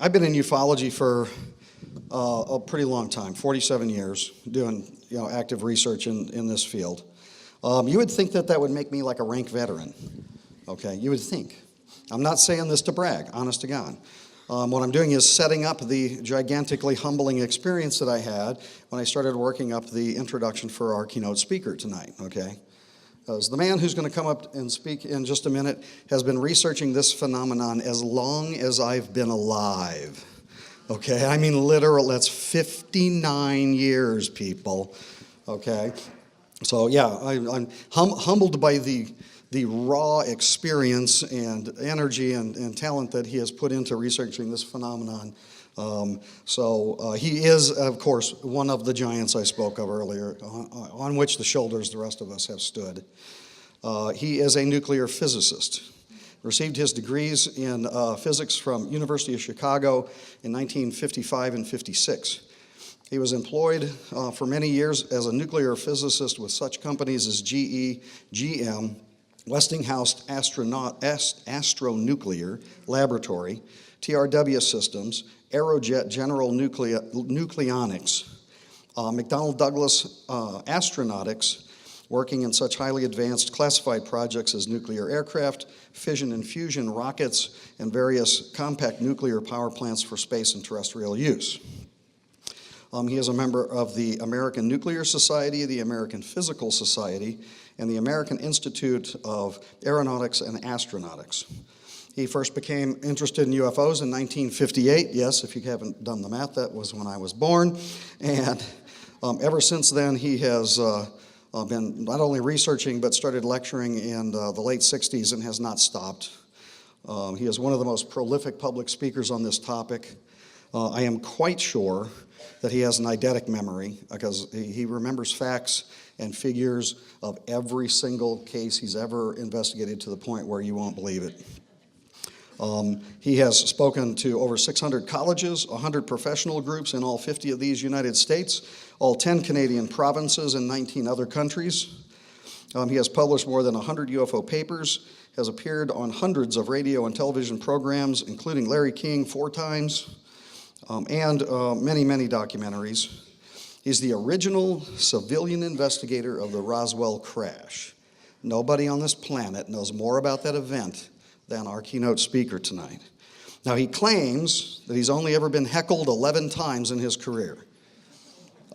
I've been in ufology for a pretty long time, 47 years, doing active research in this field. You would think that would make me like a rank veteran, okay? You would think. I'm not saying this to brag, honest to God. What I'm doing is setting up the gigantically humbling experience that I had when I started working up the introduction for our keynote speaker tonight, okay? Because the man who's going to come up and speak in just a minute has been researching this phenomenon as long as I've been alive, okay? I mean, literal, that's 59 years, people, okay? So, yeah, I'm humbled by the raw experience and energy and talent that he has put into researching this phenomenon. He is, of course, one of the giants I spoke of earlier, on which the shoulders the rest of us have stood. He is a nuclear physicist. Received his degrees in physics from University of Chicago in 1955 and 56. He was employed for many years as a nuclear physicist with such companies as GE, GM, Westinghouse Astronuclear Laboratory, TRW Systems, Aerojet General Nucleonics, McDonnell Douglas Astronautics, working in such highly advanced classified projects as nuclear aircraft, fission and fusion rockets, and various compact nuclear power plants for space and terrestrial use. He is a member of the American Nuclear Society, the American Physical Society, and the American Institute of Aeronautics and Astronautics. He first became interested in UFOs in 1958. Yes, if you haven't done the math, that was when I was born. And ever since then, he has been not only researching, but started lecturing in the late 60s and has not stopped. He is one of the most prolific public speakers on this topic. I am quite sure that he has an eidetic memory because he remembers facts and figures of every single case he's ever investigated to the point where you won't believe it. He has spoken to over 600 colleges, 100 professional groups in all 50 of these United States, all 10 Canadian provinces, and 19 other countries. He has published more than 100 UFO papers, has appeared on hundreds of radio and television programs, including Larry King 4 times, and many, many documentaries. He's the original civilian investigator of the Roswell crash. Nobody on this planet knows more about that event than our keynote speaker tonight. Now, he claims that he's only ever been heckled 11 times in his career.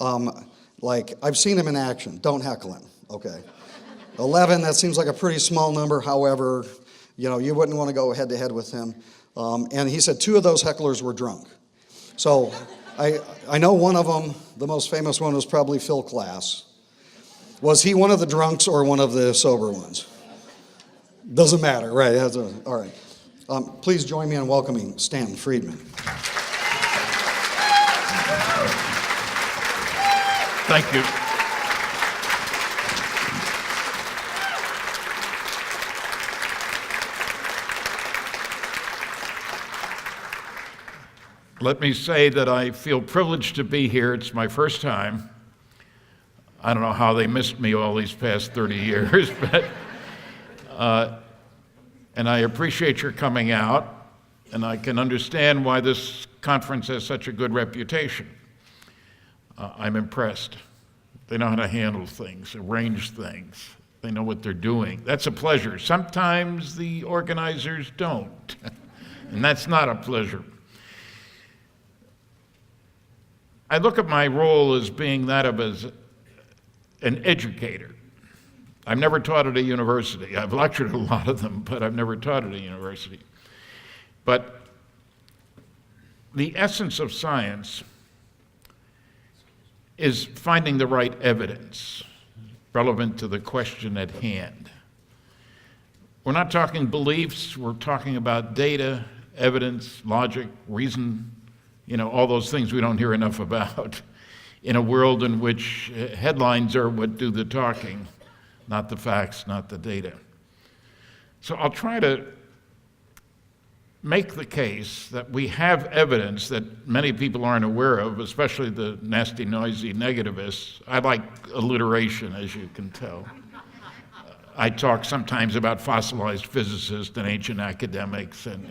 I've seen him in action. Don't heckle him, okay? 11, that seems like a pretty small number. However, you wouldn't want to go head-to-head with him. And he said 2 of those hecklers were drunk. So I know one of them, the most famous one, was probably Phil Klass. Was he one of the drunks or one of the sober ones? Doesn't matter, right? All right. Please join me in welcoming Stanton Friedman. Thank you. Let me say that I feel privileged to be here. It's my first time. I don't know how they missed me all these past 30 years, but and I appreciate your coming out, and I can understand why this conference has such a good reputation. I'm impressed. They know how to handle things, arrange things. They know what they're doing. That's a pleasure. Sometimes the organizers don't, and that's not a pleasure. I look at my role as being that of an educator. I've never taught at a university. I've lectured at a lot of them, but I've never taught at a university. But the essence of science is finding the right evidence relevant to the question at hand. We're not talking beliefs, we're talking about data, evidence, logic, reason, all those things we don't hear enough about in a world in which headlines are what do the talking, not the facts, not the data. So I'll try to make the case that we have evidence that many people aren't aware of, especially the nasty, noisy negativists. I like alliteration, as you can tell. I talk sometimes about fossilized physicists and ancient academics, and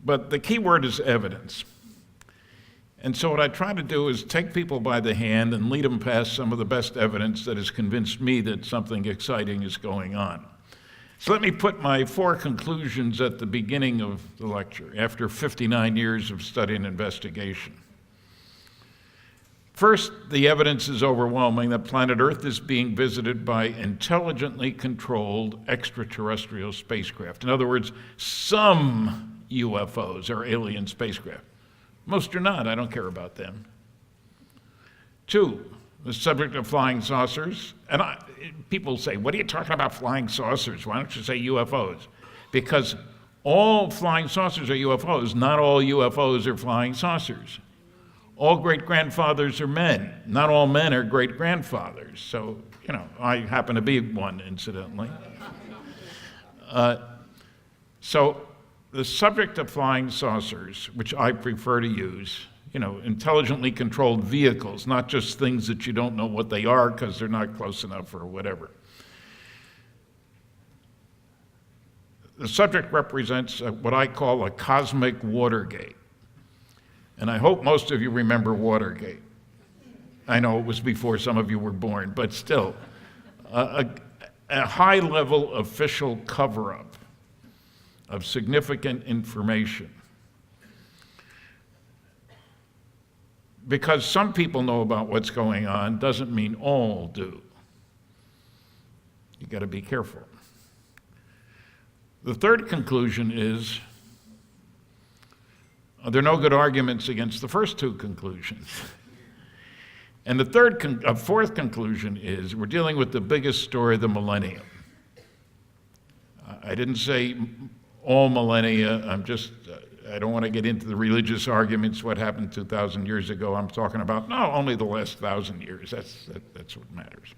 But the key word is evidence. And so what I try to do is take people by the hand and lead them past some of the best evidence that has convinced me that something exciting is going on. So let me put my 4 conclusions at the beginning of the lecture, after 59 years of study and investigation. First, the evidence is overwhelming that planet Earth is being visited by intelligently controlled extraterrestrial spacecraft. In other words, some UFOs are alien spacecraft. Most are not. I don't care about them. 2, the subject of flying saucers. And people say, what are you talking about flying saucers? Why don't you say UFOs? Because all flying saucers are UFOs. Not all UFOs are flying saucers. All great-grandfathers are men. Not all men are great-grandfathers. So, I happen to be one, incidentally. So the subject of flying saucers, which I prefer to use, intelligently controlled vehicles, not just things that you don't know what they are because they're not close enough or whatever. The subject represents what I call a Cosmic Watergate. And I hope most of you remember Watergate. I know it was before some of you were born, but still, a high-level official cover-up of significant information. Because some people know about what's going on doesn't mean all do. You got to be careful. The third conclusion is there are no good arguments against the first 2 conclusions. And the fourth conclusion is we're dealing with the biggest story of the millennium. I didn't say all millennia. I don't want to get into the religious arguments, what happened 2,000 years ago. I'm talking about, no, only the last 1,000 years. That's what matters.